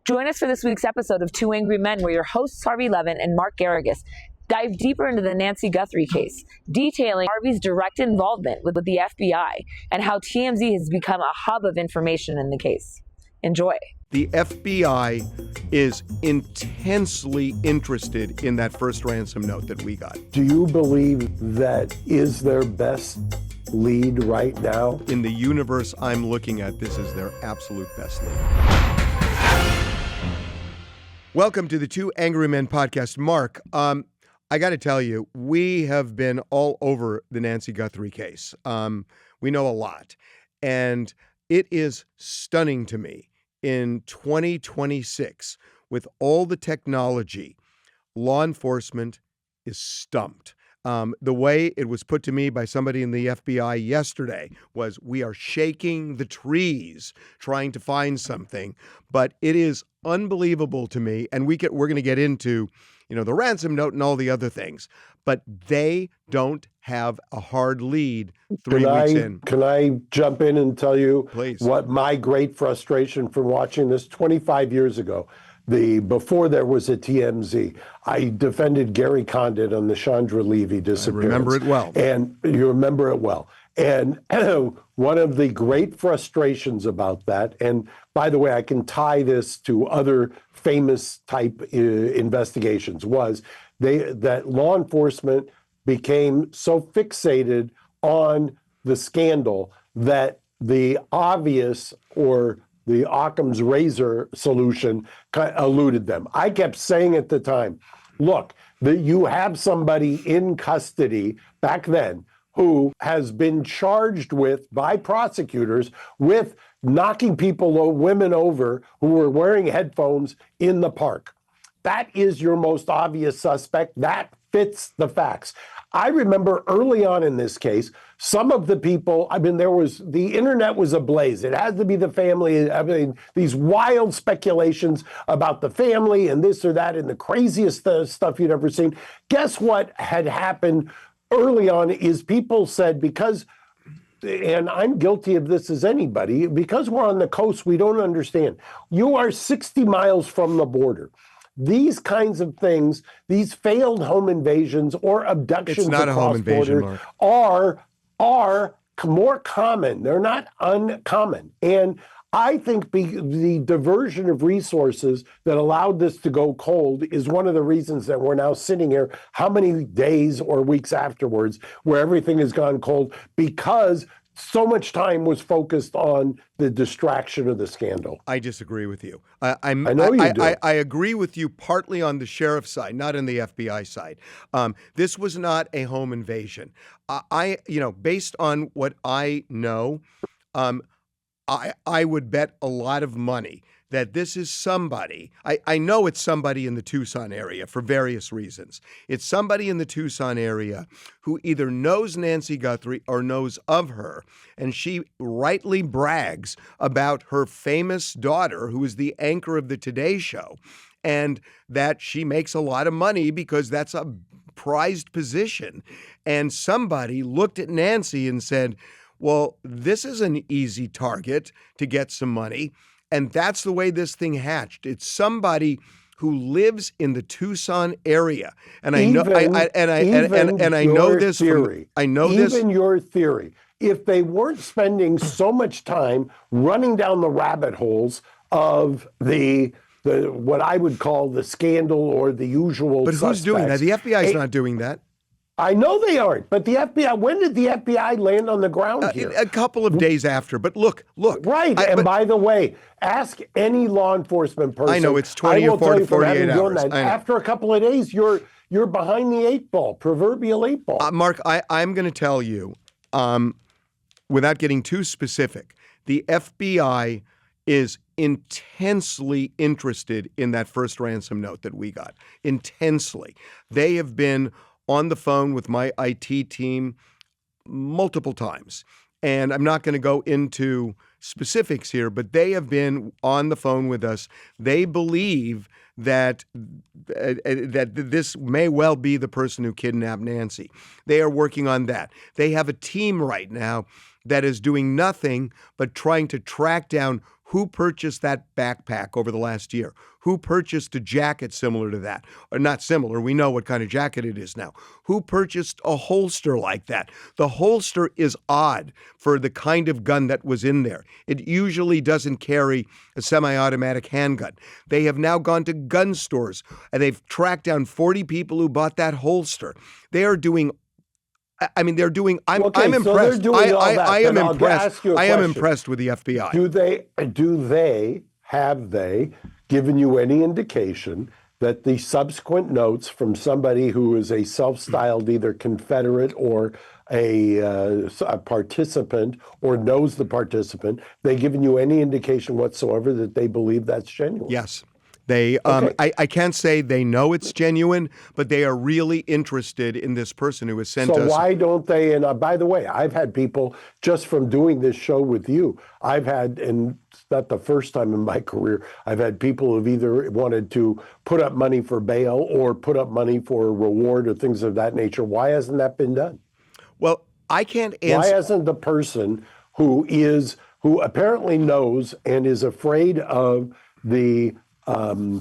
Join us for this week's episode of Two Angry Men, where your hosts Harvey Levin and Mark Geragos dive deeper into the Nancy Guthrie case, detailing Harvey's direct involvement with the FBI and how TMZ has become a hub of information in the case. Enjoy. The FBI is intensely interested in that first ransom note that we got. Do you believe that is their best lead right now? In the universe I'm looking at, this is their absolute best lead. Welcome to the Two Angry Men podcast. Mark, I got to tell you, we have been all over the Nancy Guthrie case. We know a lot. And it is stunning to me in 2026, with all the technology, law enforcement is stumped. The way it was put to me by somebody in the FBI yesterday was, we are shaking the trees trying to find something. But it is unbelievable to me, and we're going to get into, the ransom note and all the other things, but they don't have a hard lead 3 weeks in. Can I jump in and tell you Please. What my great frustration from watching this 25 years ago, before there was a TMZ, I defended Gary Condit on the Chandra Levy disappearance. I remember it well. And you remember it well. And one of the great frustrations about that, and by the way, I can tie this to other famous type investigations, was that law enforcement became so fixated on the scandal that the obvious, or the Occam's razor solution, eluded them. I kept saying at the time, look, that you have somebody in custody back then who has been charged with, by prosecutors, with knocking women over who were wearing headphones in the park. That is your most obvious suspect. That fits the facts. I remember early on in this case, some of the people, the internet was ablaze. It had to be the family. These wild speculations about the family and this or that and the craziest stuff you'd ever seen. Guess what had happened early on is people said, because, and I'm guilty of this as anybody, because we're on the coast, we don't understand. You are 60 miles from the border. These kinds of things, these failed home invasions or abductions across borders are more common. They're not uncommon. And I think the diversion of resources that allowed this to go cold is one of the reasons that we're now sitting here how many days or weeks afterwards where everything has gone cold, because so much time was focused on the distraction of the scandal. I disagree with you. I know you do. I agree with you partly on the sheriff's side, not on the FBI side. This was not a home invasion. Based on what I know, I would bet a lot of money that this is somebody, I know it's somebody in the Tucson area for various reasons. It's somebody in the Tucson area who either knows Nancy Guthrie or knows of her, and she rightly brags about her famous daughter, who is the anchor of the Today Show, and that she makes a lot of money because that's a prized position. And somebody looked at Nancy and said, well, this is an easy target to get some money. And that's the way this thing hatched. It's somebody who lives in the Tucson area, and I know this. Even your theory. If they weren't spending so much time running down the rabbit holes of the what I would call the scandal or the usual. But suspects, who's doing that? The FBI is not doing that. I know they aren't, but the FBI, when did the FBI land on the ground here? A couple of days after, but look. Right, by the way, ask any law enforcement person. I know, it's 24 to 48 hours. After a couple of days, you're behind the eight ball, proverbial eight ball. Mark, I'm going to tell you, without getting too specific, the FBI is intensely interested in that first ransom note that we got. Intensely. They have been on the phone with my IT team multiple times. And I'm not going to go into specifics here, but they have been on the phone with us. They believe that this may well be the person who kidnapped Nancy. They are working on that. They have a team right now that is doing nothing but trying to track down who purchased that backpack over the last year, who purchased a jacket similar to that, or not similar, we know what kind of jacket it is now, who purchased a holster like that. The holster is odd for the kind of gun that was in there. It usually doesn't carry a semi-automatic handgun. They have now gone to gun stores and they've tracked down 40 people who bought that holster. They are doing I'm impressed. They're doing all that. I am Then I'll impressed. ask you a I am question. impressed with the FBI. Have they given you any indication that the subsequent notes from somebody who is a self-styled either Confederate or a participant or knows the participant, they given you any indication whatsoever that they believe that's genuine? Yes. They, Okay. I can't say they know it's genuine, but they are really interested in this person who has sent us. So why don't they? And by the way, I've had people just from doing this show with you. And it's not the first time in my career, I've had people who've either wanted to put up money for bail or put up money for a reward or things of that nature. Why hasn't that been done? Well, I can't answer. Why hasn't the person who apparently knows and is afraid of the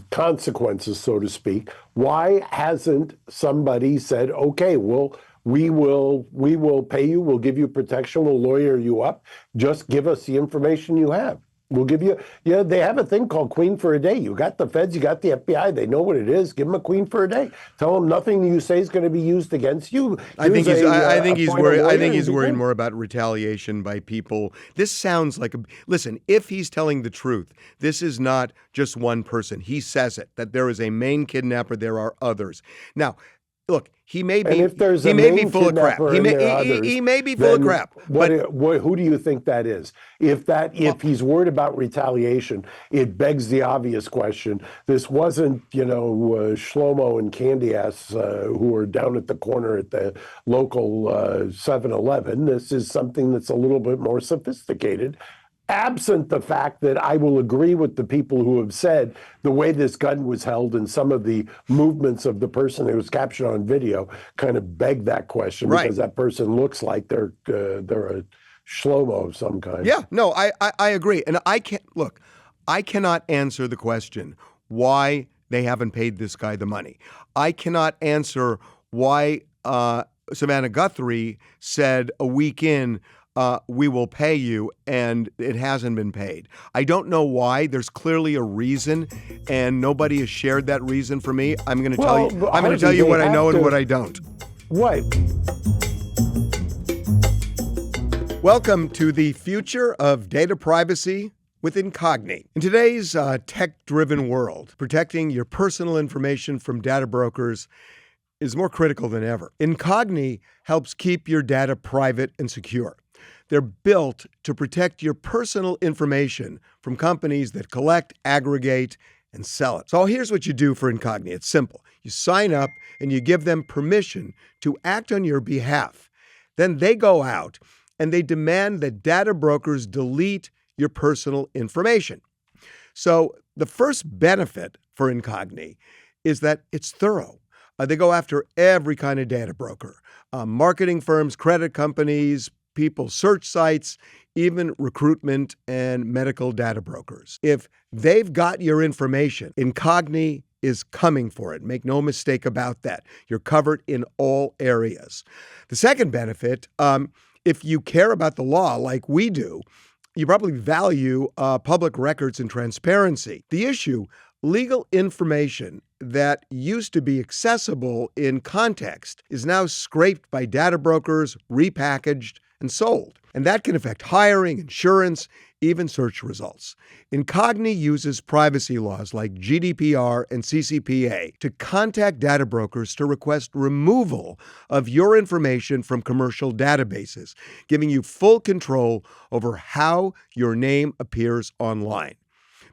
consequences, so to speak, why hasn't somebody said, okay, we will pay you, we'll give you protection, we'll lawyer you up, just give us the information you have. We'll give you, they have a thing called Queen for a Day. You got the feds, you got the FBI, they know what it is. Give them a queen for a day. Tell them nothing you say is going to be used against you. I think he's worried more about retaliation by people. This sounds like listen, if he's telling the truth, this is not just one person. He says it, that there is a main kidnapper, there are others. Now, look, he may be full of crap. He may be full of crap. Who do you think that is? If he's worried about retaliation, it begs the obvious question. This wasn't, Shlomo and Candy Ass who were down at the corner at the local 7-Eleven. This is something that's a little bit more sophisticated. Absent the fact that I will agree with the people who have said the way this gun was held and some of the movements of the person who was captured on video kind of beg that question, right? Because that person looks like they're a Shlomo of some kind. Yeah, no, I agree. And I cannot answer the question why they haven't paid this guy the money. I cannot answer why Savannah Guthrie said a week in, we will pay you, and it hasn't been paid. I don't know why. There's clearly a reason, and nobody has shared that reason for me. I'm going to tell you. I'm going to tell you what I know and what I don't. What? Welcome to the future of data privacy with Incogni. In today's tech-driven world, protecting your personal information from data brokers is more critical than ever. Incogni helps keep your data private and secure. They're built to protect your personal information from companies that collect, aggregate, and sell it. So here's what you do for Incogni. It's simple. You sign up and you give them permission to act on your behalf. Then they go out and they demand that data brokers delete your personal information. So the first benefit for Incogni is that it's thorough. They go after every kind of data broker, marketing firms, credit companies, people's search sites, even recruitment and medical data brokers. If they've got your information, Incogni is coming for it. Make no mistake about that. You're covered in all areas. The second benefit, if you care about the law like we do, you probably value public records and transparency. The issue, legal information that used to be accessible in context is now scraped by data brokers, repackaged, and sold. And that can affect hiring, insurance, even search results. Incogni uses privacy laws like GDPR and CCPA to contact data brokers to request removal of your information from commercial databases, giving you full control over how your name appears online.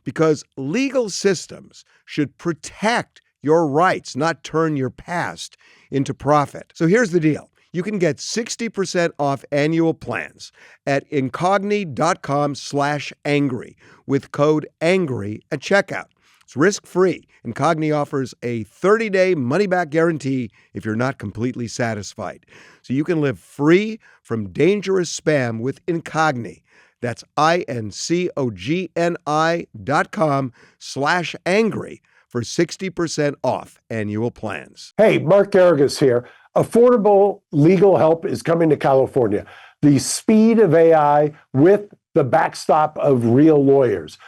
Because legal systems should protect your rights, not turn your past into profit. So here's the deal. You can get 60% off annual plans at incogni.com/angry with code ANGRY at checkout. It's risk-free. Incogni offers a 30-day money-back guarantee if you're not completely satisfied. So you can live free from dangerous spam with Incogni. That's incogni.com/angry for 60% off annual plans. Hey, Mark Geragos here. Affordable legal help is coming to California. The speed of AI with the backstop of real lawyers.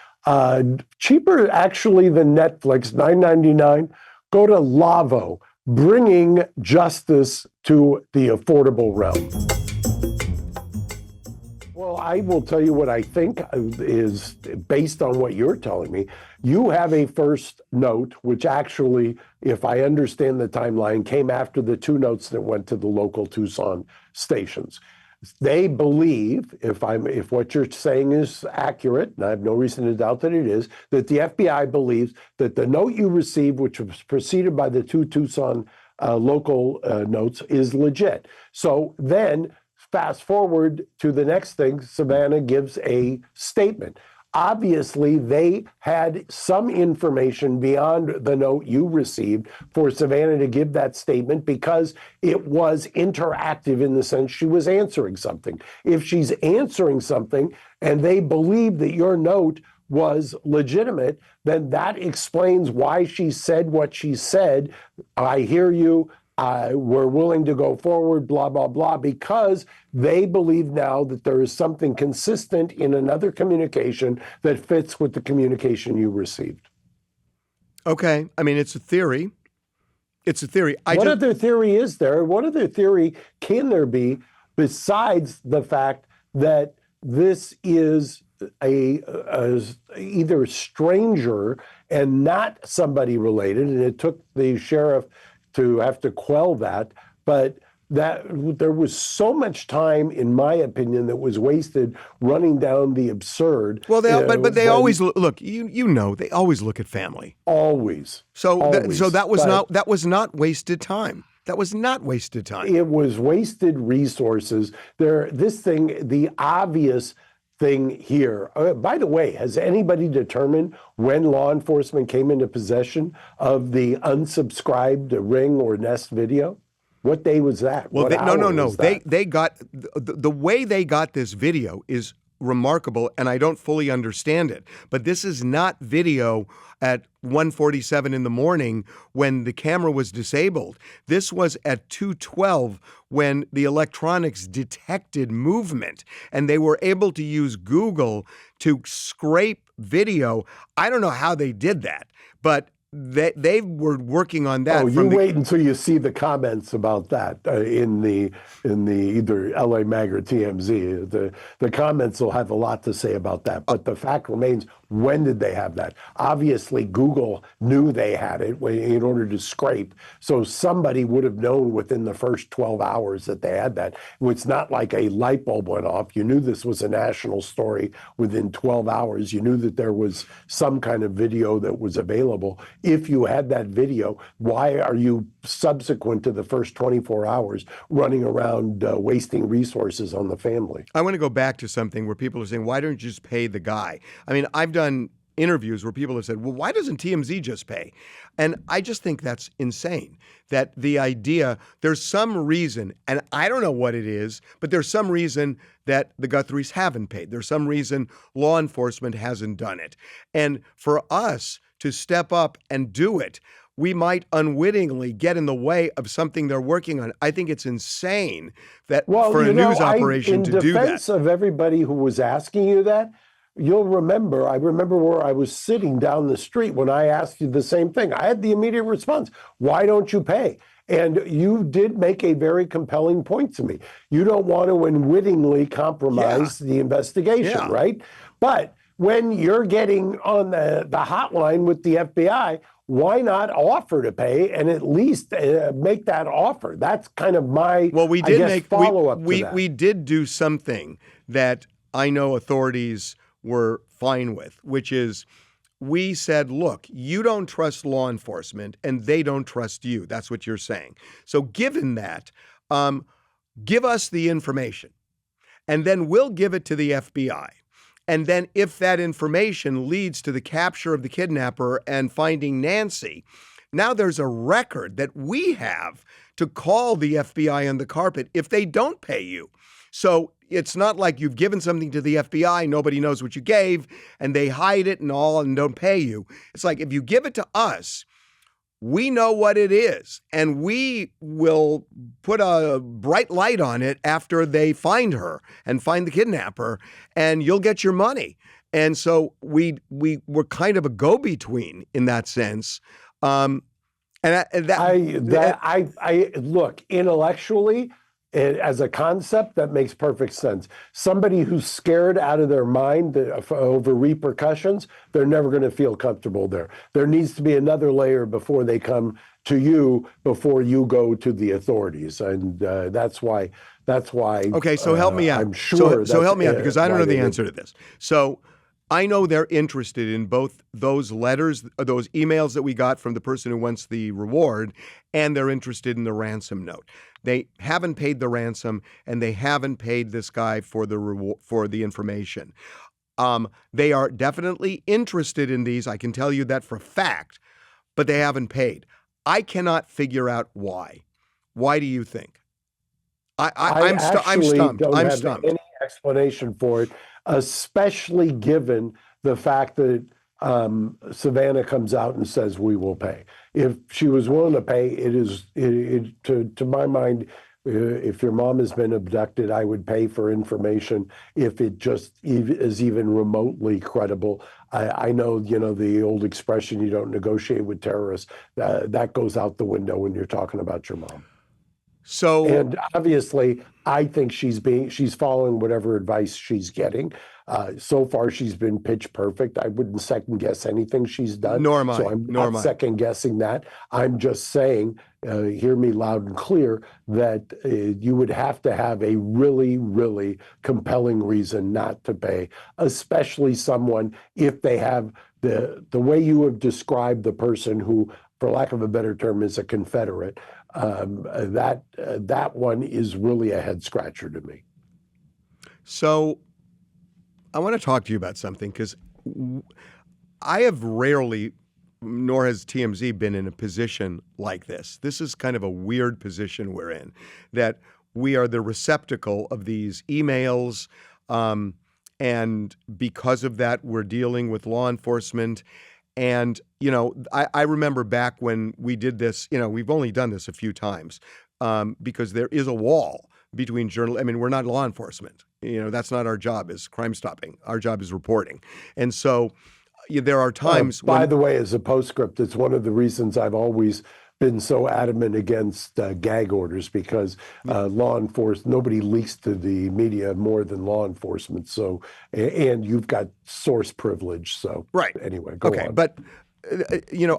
Cheaper actually than Netflix, $9.99. Go to Lavo, bringing justice to the affordable realm. Well, I will tell you what I think is based on what you're telling me. You have a first note, which actually, if I understand the timeline, came after the two notes that went to the local Tucson stations. They believe, if what you're saying is accurate, and I have no reason to doubt that it is, that the FBI believes that the note you received, which was preceded by the two Tucson local notes, is legit. So then, fast forward to the next thing, Savannah gives a statement. Obviously, they had some information beyond the note you received for Savannah to give that statement because it was interactive in the sense she was answering something. If she's answering something and they believe that your note was legitimate, then that explains why she said what she said. I hear you. We're willing to go forward, blah, blah, blah, because they believe now that there is something consistent in another communication that fits with the communication you received. Okay. I mean, it's a theory. It's a theory. What other theory is there? What other theory can there be besides the fact that this is either a stranger and not somebody related, and it took the sheriff to have to quell that, but that there was so much time, in my opinion, that was wasted running down the absurd. Well, but they always look. You know, they always look at family. Always. So always. So that was not wasted time. That was not wasted time. It was wasted resources. The obvious thing here. By the way, has anybody determined when law enforcement came into possession of the unsubscribed Ring or Nest video? What day was that? Well, no. That? They got the way they got this video is remarkable, and I don't fully understand it. But this is not video at 1:47 in the morning when the camera was disabled. This was at 2:12 when the electronics detected movement, and they were able to use Google to scrape video. I don't know how they did that, but they were working on that. Oh, you wait until you see the comments about that in the either LA Mag or TMZ. The comments will have a lot to say about that. But the fact remains, when did they have that? Obviously, Google knew they had it in order to scrape. So somebody would have known within the first 12 hours that they had that. It's not like a light bulb went off. You knew this was a national story within 12 hours. You knew that there was some kind of video that was available. If you had that video, why are you subsequent to the first 24 hours running around wasting resources on the family? I want to go back to something where people are saying, why don't you just pay the guy? I mean, I've done interviews where people have said, well, why doesn't TMZ just pay? And I just think that's insane, that the idea, there's some reason, and I don't know what it is, but there's some reason that the Guthries haven't paid. There's some reason law enforcement hasn't done it. And for us to step up and do it, we might unwittingly get in the way of something they're working on. I think it's insane that for a news operation to do that. In defense of everybody who was asking you that, you'll remember, I remember where I was sitting down the street when I asked you the same thing. I had the immediate response, why don't you pay? And you did make a very compelling point to me. You don't want to unwittingly compromise the investigation, right? But when you're getting on the hotline with the FBI, why not offer to pay and at least make that offer? That's kind of my follow-up to that. We did do something that I know authorities were fine with, which is we said, look, you don't trust law enforcement and they don't trust you. That's what you're saying. So given that, give us the information and then we'll give it to the FBI. And then if that information leads to the capture of the kidnapper and finding Nancy, now there's a record that we have to call the FBI on the carpet if they don't pay you. So it's not like you've given something to the FBI, nobody knows what you gave, and they hide it and all and don't pay you. It's like if you give it to us, we know what it is, and we will put a bright light on it after they find her and find the kidnapper, and you'll get your money. And so we were kind of a go-between in that sense. I Look, intellectually, as a concept, that makes perfect sense. Somebody who's scared out of their mind over repercussions, they're never going to feel comfortable there. There needs to be another layer before they come to you, before you go to the authorities, and that's why. Okay, so help me out. I'm sure. So help me out, because I don't know the answer to this. So I know they're interested in both those letters, those emails that we got from the person who wants the reward, and they're interested in the ransom note. They haven't paid the ransom, and they haven't paid this guy for the reward, for the information. They are definitely interested in these. I can tell you that for a fact, but they haven't paid. I cannot figure out why. Why do you think? I'm stumped. Don't I'm have stumped. any explanation for it, especially given the fact that Savannah comes out and says we will pay. If she was willing to pay, to my mind, if your mom has been abducted, I would pay for information if it just is even remotely credible. I know, the old expression, you don't negotiate with terrorists. That goes out the window when you're talking about your mom. So, and obviously, I think she's following whatever advice she's getting. So far, she's been pitch perfect. I wouldn't second guess anything she's done. Nor am I. So I'm not second guessing that. I'm just saying, hear me loud and clear, that you would have to have a really, really compelling reason not to pay, especially someone if they have the way you have described the person who, for lack of a better term, is a Confederate. That one is really a head scratcher to me. So I want to talk to you about something, because I have rarely, nor has TMZ, been in a position like this. This is kind of a weird position we're in, that we are the receptacle of these emails, and because of that, we're dealing with law enforcement. And, I remember back when we did this, we've only done this a few times, because there is a wall between we're not law enforcement. That's not our job, is crime stopping. Our job is reporting. And so there are times by the way, as a postscript, it's one of the reasons I've always been so adamant against gag orders, because law enforcement, nobody leaks to the media more than law enforcement. So, and you've got source privilege. So, right. Anyway, go on. But,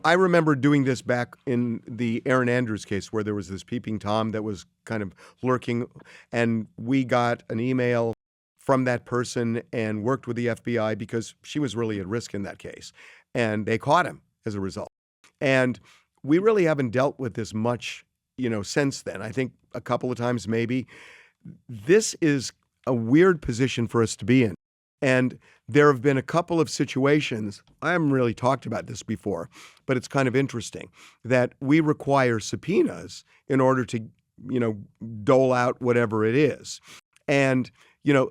I remember doing this back in the Aaron Andrews case, where there was this peeping Tom that was kind of lurking, and we got an email from that person and worked with the FBI because she was really at risk in that case. And they caught him as a result. And we really haven't dealt with this much, since then. I think a couple of times maybe. This is a weird position for us to be in. And there have been a couple of situations, I haven't really talked about this before, but it's kind of interesting, that we require subpoenas in order to, dole out whatever it is. And,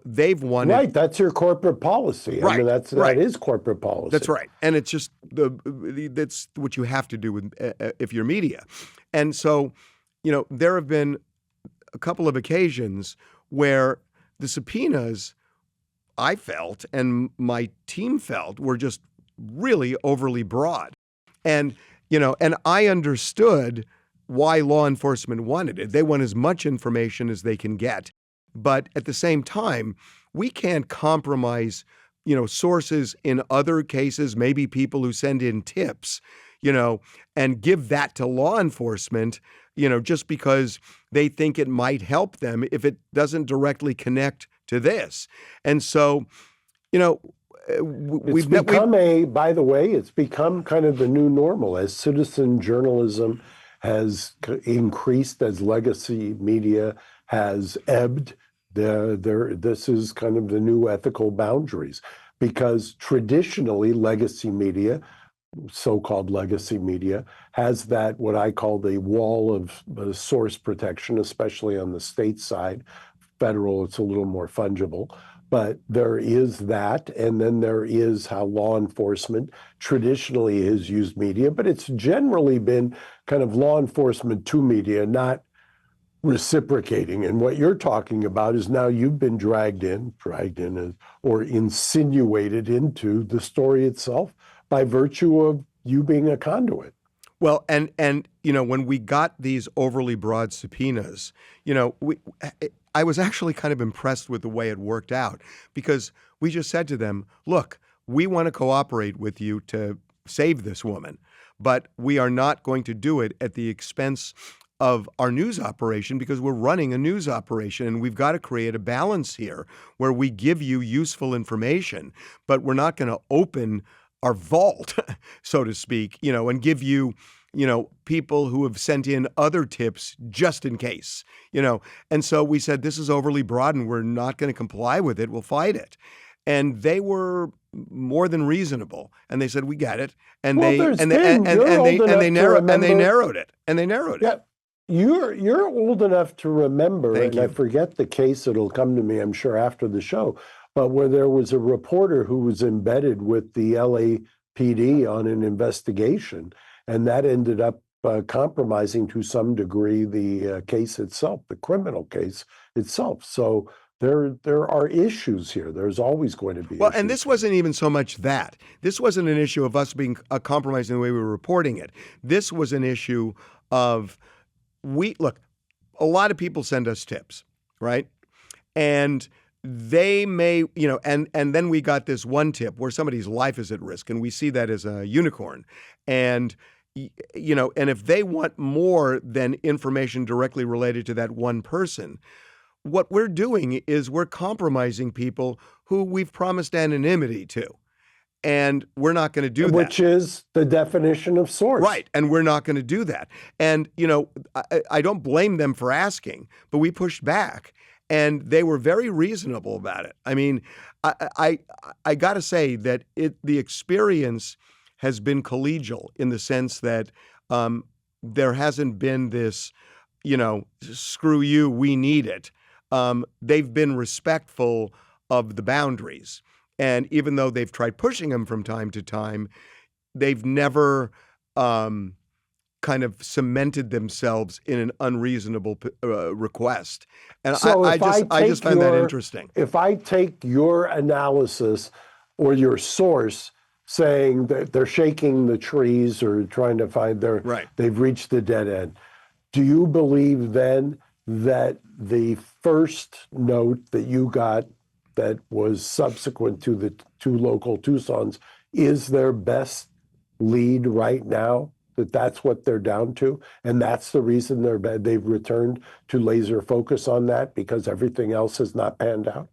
they've wanted. Right, that's your corporate policy. Right, I mean, that is corporate policy. That's right. And it's just that's what you have to do with if you're media. And so, there have been a couple of occasions where the subpoenas, I felt, and my team felt, were just really overly broad. And, and I understood why law enforcement wanted it. They want as much information as they can get. But at the same time, we can't compromise, sources in other cases, maybe people who send in tips, and give that to law enforcement, just because they think it might help them if it doesn't directly connect to this. And so, it's become kind of the new normal as citizen journalism has increased, as legacy media has ebbed. This is kind of the new ethical boundaries. because traditionally legacy media, so-called legacy media, has that what I call the wall of source protection, especially on the state side. Federal, it's a little more fungible. But there is that, and then there is how law enforcement traditionally has used media, but it's generally been kind of law enforcement to media, not reciprocating. And what you're talking about is now you've been dragged in or insinuated into the story itself by virtue of you being a conduit. Well, and when we got these overly broad subpoenas, I was actually kind of impressed with the way it worked out, because we just said to them, look, we want to cooperate with you to save this woman, but we are not going to do it at the expense of our news operation, because we're running a news operation and we've got to create a balance here where we give you useful information, but we're not going to open our vault, so to speak, and give you, people who have sent in other tips just in case, And so we said, this is overly broad and we're not going to comply with it. We'll fight it. And they were more than reasonable. And they said, we get it. And they narrowed it. Yeah. You're old enough to remember, Thank you. I forget the case, it'll come to me, I'm sure, after the show, but where there was a reporter who was embedded with the LAPD on an investigation, and that ended up compromising to some degree the case itself, the criminal case itself. So there are issues here. There's always going to be issues. And this wasn't even so much that. This wasn't an issue of us being compromised in the way we were reporting it. This was an issue of look, a lot of people send us tips, right? And they may, and then we got this one tip where somebody's life is at risk, and we see that as a unicorn. And, and if they want more than information directly related to that one person, what we're doing is we're compromising people who we've promised anonymity to. And we're not going to do that. Which is the definition of source. Right. And we're not going to do that. And, I don't blame them for asking, but we pushed back and they were very reasonable about it. I mean, I got to say that the experience has been collegial in the sense that there hasn't been this, screw you, we need it. They've been respectful of the boundaries. And even though they've tried pushing them from time to time, they've never kind of cemented themselves in an unreasonable request. And so I just find that interesting. If I take your analysis or your source saying that they're shaking the trees or trying to find they've reached the dead end, do you believe then that the first note that you got that was subsequent to the two local Tucson's is their best lead right now, that's what they're down to? And that's the reason they've returned to laser focus on that, because everything else has not panned out?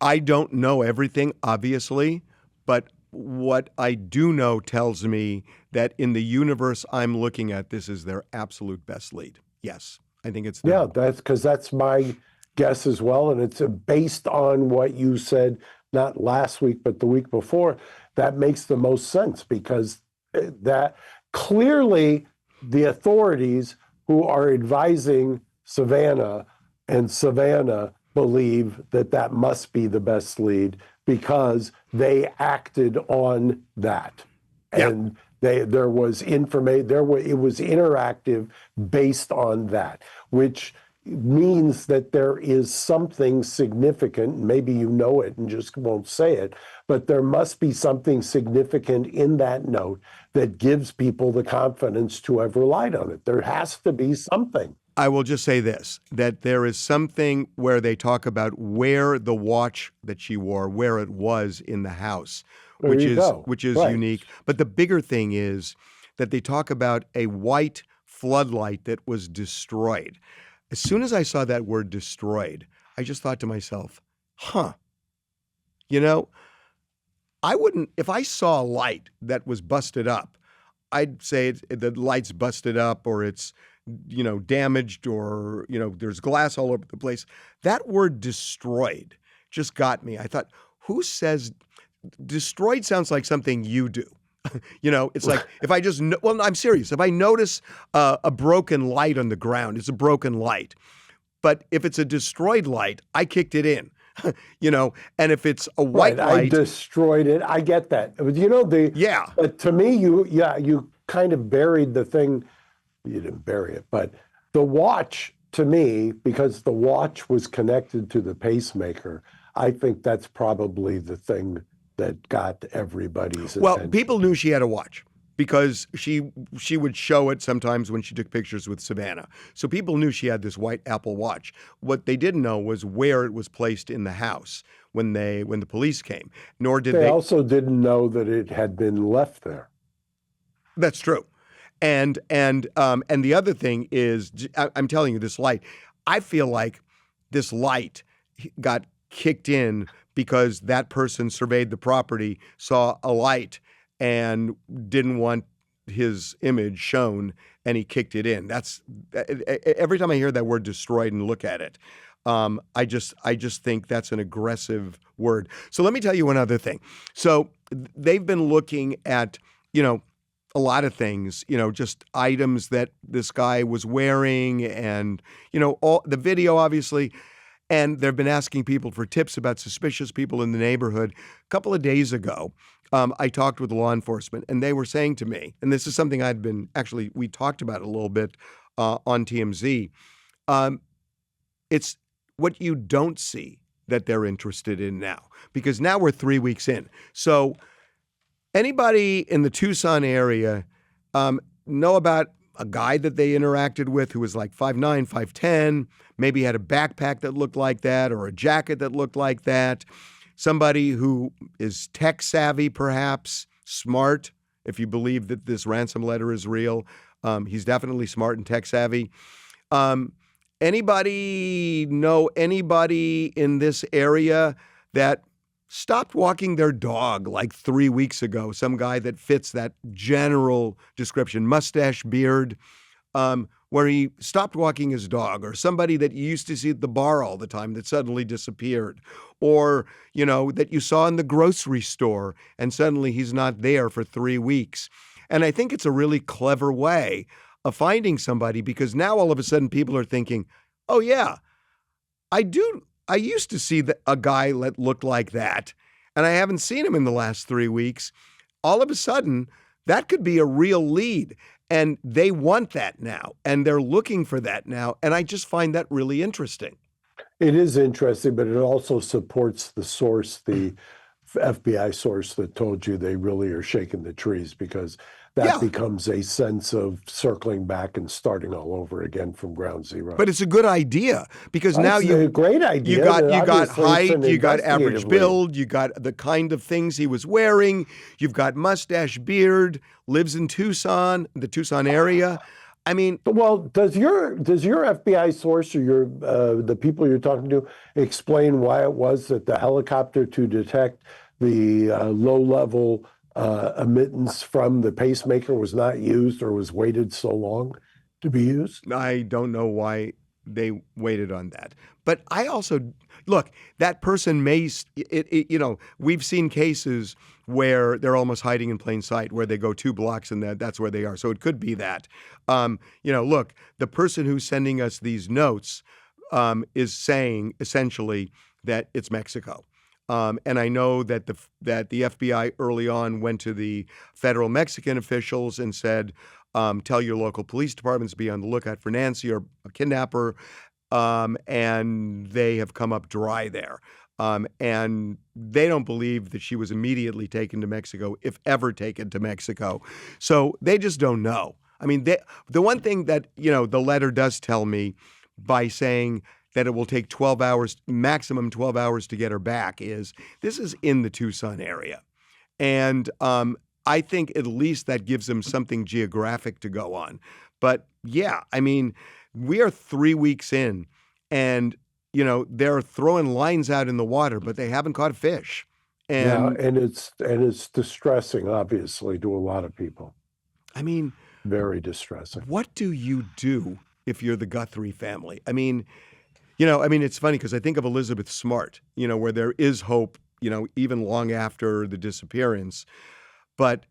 I don't know everything, obviously, but what I do know tells me that in the universe I'm looking at, this is their absolute best lead. Yes, I think it's them. Yeah, that's my guess as well, and it's based on what you said not last week but the week before. That makes the most sense, because that clearly the authorities who are advising Savannah believe that must be the best lead, because they acted on that. Yeah. And there was information, it was interactive based on that, which means that there is something significant. Maybe you know it and just won't say it, but there must be something significant in that note that gives people the confidence to have relied on it. There has to be something. I will just say this, that there is something where they talk about where the watch that she wore, where it was in the house, which is right. Unique. But the bigger thing is that they talk about a white floodlight that was destroyed. As soon as I saw that word destroyed, I just thought to myself, I wouldn't, if I saw a light that was busted up, I'd say the light's busted up, or it's, damaged, or, there's glass all over the place. That word destroyed just got me. I thought, who says destroyed sounds like something you do. It's like if I just, well, I'm serious. If I notice a broken light on the ground, it's a broken light. But if it's a destroyed light, I kicked it in, and if it's a white Right, I light. destroyed it. I get that. Yeah. But to me, you kind of buried the thing. You didn't bury it, but the watch, to me, because the watch was connected to the pacemaker, I think that's probably the thing that got everybody's Well, attention. people knew she had a watch because she would show it sometimes when she took pictures with Savannah. So people knew she had this white Apple Watch. What they didn't know was where it was placed in the house when the police came. Nor did They also didn't know that it had been left there. That's true. And the other thing is, I'm telling you, this light, I feel like this light got kicked in because that person surveyed the property, saw a light, and didn't want his image shown, and he kicked it in. That's every time I hear that word destroyed and look at it, I just think that's an aggressive word. So let me tell you one other thing. So they've been looking at, a lot of things, just items that this guy was wearing and, all the video, obviously. And they've been asking people for tips about suspicious people in the neighborhood. A couple of days ago, I talked with law enforcement, and they were saying to me, and this is something we talked about a little bit on TMZ. It's what you don't see that they're interested in now, because now we're 3 weeks in. So anybody in the Tucson area know about a guy that they interacted with who was like 5'9", 5'10", maybe had a backpack that looked like that or a jacket that looked like that. Somebody who is tech savvy, perhaps, smart, if you believe that this ransom letter is real. He's definitely smart and tech savvy. Anybody know anybody in this area that stopped walking their dog like 3 weeks ago? Some guy that fits that general description, mustache, beard, where he stopped walking his dog, or somebody that you used to see at the bar all the time that suddenly disappeared, or, that you saw in the grocery store and suddenly he's not there for 3 weeks. And I think it's a really clever way of finding somebody, because now all of a sudden people are thinking, oh yeah, I used to see a guy that looked like that, and I haven't seen him in the last 3 weeks. All of a sudden, that could be a real lead, and they want that now, and they're looking for that now, and I just find that really interesting. It is interesting, but it also supports the source, the FBI source that told you they really are shaking the trees, because that becomes a sense of circling back and starting all over again from ground zero. But it's a good idea, because now a great idea. You got height, you got average build, you got the kind of things he was wearing, you've got mustache, beard, lives in Tucson, the Tucson area. I mean, well, does your FBI source or the people you're talking to explain why it was that the helicopter to detect the low-level emittance from the pacemaker was not used, or was waited so long to be used? I don't know why they waited on that. But I also, look, that person may, we've seen cases where they're almost hiding in plain sight, where they go 2 blocks and that's where they are. So it could be that. Look, the person who's sending us these notes is saying essentially that it's Mexico. And I know that the FBI early on went to the federal Mexican officials and said, tell your local police departments to be on the lookout for Nancy or a kidnapper, and they have come up dry there. And they don't believe that she was immediately taken to Mexico, if ever taken to Mexico. So they just don't know. I mean, the one thing that, the letter does tell me, by saying that it will take 12 hours, maximum 12 hours to get her back, is this is in the Tucson area. And I think at least that gives them something geographic to go on. But yeah, I mean, we are 3 weeks in, and, they're throwing lines out in the water, but they haven't caught a fish. And it's distressing, obviously, to a lot of people. I mean, very distressing. What do you do if you're the Guthrie family? I mean, it's funny because I think of Elizabeth Smart, where there is hope, even long after the disappearance. But,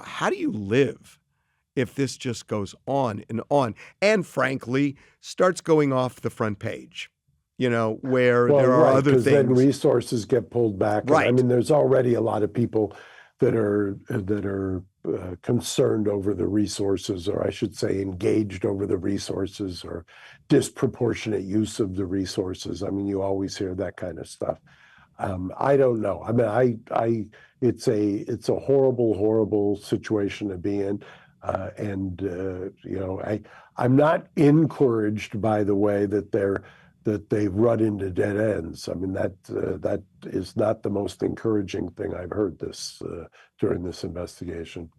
how do you live if this just goes on and frankly starts going off the front page, where there are other things. Then resources get pulled back. Right. And, there's already a lot of people that are concerned over the resources, or I should say engaged over the resources, or disproportionate use of the resources. You always hear that kind of stuff. I don't know. It's a horrible, horrible situation to be in. I'm not encouraged by the way that they've run into dead ends. That is not the most encouraging thing I've heard during this investigation.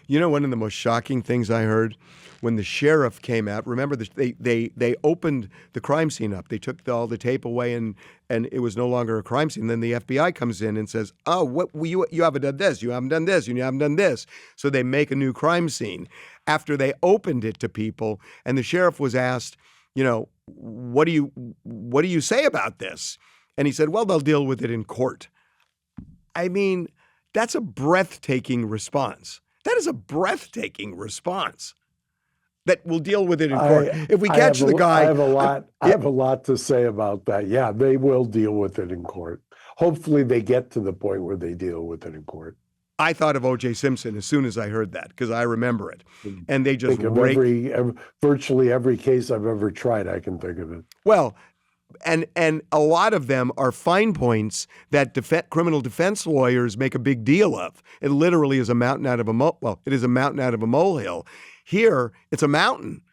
One of the most shocking things I heard when the sheriff came out. Remember, they opened the crime scene up. They took all the tape away, and it was no longer a crime scene. Then the FBI comes in and says, "Oh, what you haven't done this, you haven't done this, you haven't done this." So they make a new crime scene after they opened it to people. And the sheriff was asked, what do you say about this? And he said, "Well, they'll deal with it in court." That's a breathtaking response. That is a breathtaking response. That we'll deal with it in court. If we catch the guy, I have a lot to say about that. Yeah, they will deal with it in court. Hopefully, they get to the point where they deal with it in court. I thought of O.J. Simpson as soon as I heard that, because I remember it, and they just think of virtually every case I've ever tried. I can think of it. Well, and a lot of them are fine points that criminal defense lawyers make a big deal of. It literally is a mountain out of it is a mountain out of a molehill. Here, it's a mountain.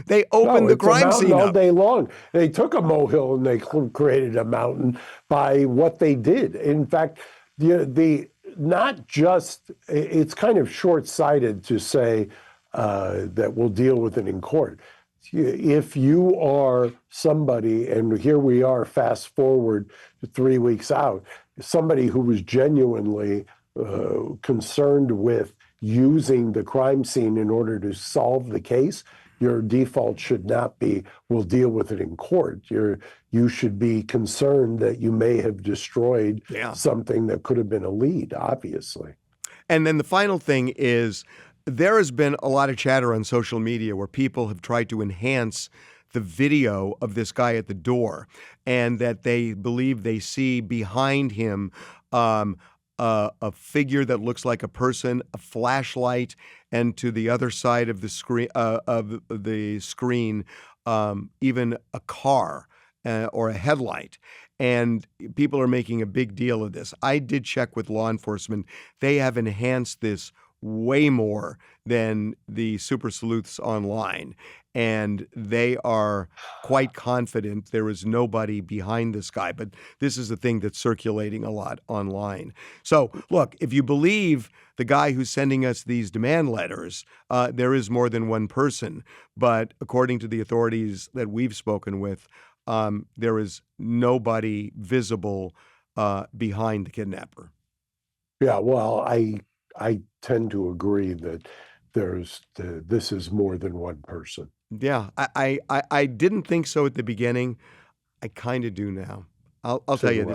They opened the crime scene all up day long. They took a molehill and they created a mountain by what they did. In fact, not just, it's kind of short-sighted to say that we'll deal with it in court. If you are somebody, and here we are, fast forward to 3 weeks out, somebody who was genuinely concerned with using the crime scene in order to solve the case, your default should not be, we'll deal with it in court. You should be concerned that you may have destroyed something that could have been a lead, obviously. And then the final thing is, there has been a lot of chatter on social media where people have tried to enhance the video of this guy at the door, and that they believe they see behind him a figure that looks like a person, a flashlight, and to the other side of the screen, even a car or a headlight. And people are making a big deal of this. I did check with law enforcement. They have enhanced this way more than the super sleuths online. And they are quite confident there is nobody behind this guy. But this is the thing that's circulating a lot online. So, look, if you believe the guy who's sending us these demand letters, there is more than one person. But according to the authorities that we've spoken with, there is nobody visible behind the kidnapper. Yeah, well, I tend to agree that this is more than one person. Yeah, I didn't think so at the beginning. I kind of do now. I'll tell you,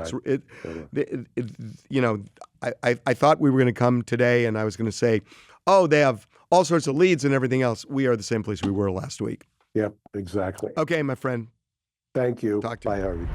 I thought we were going to come today and I was going to say, oh, they have all sorts of leads and everything else. We are the same place we were last week. Yep, exactly. Okay, my friend. Thank you. Talk to you. Bye, Harvey.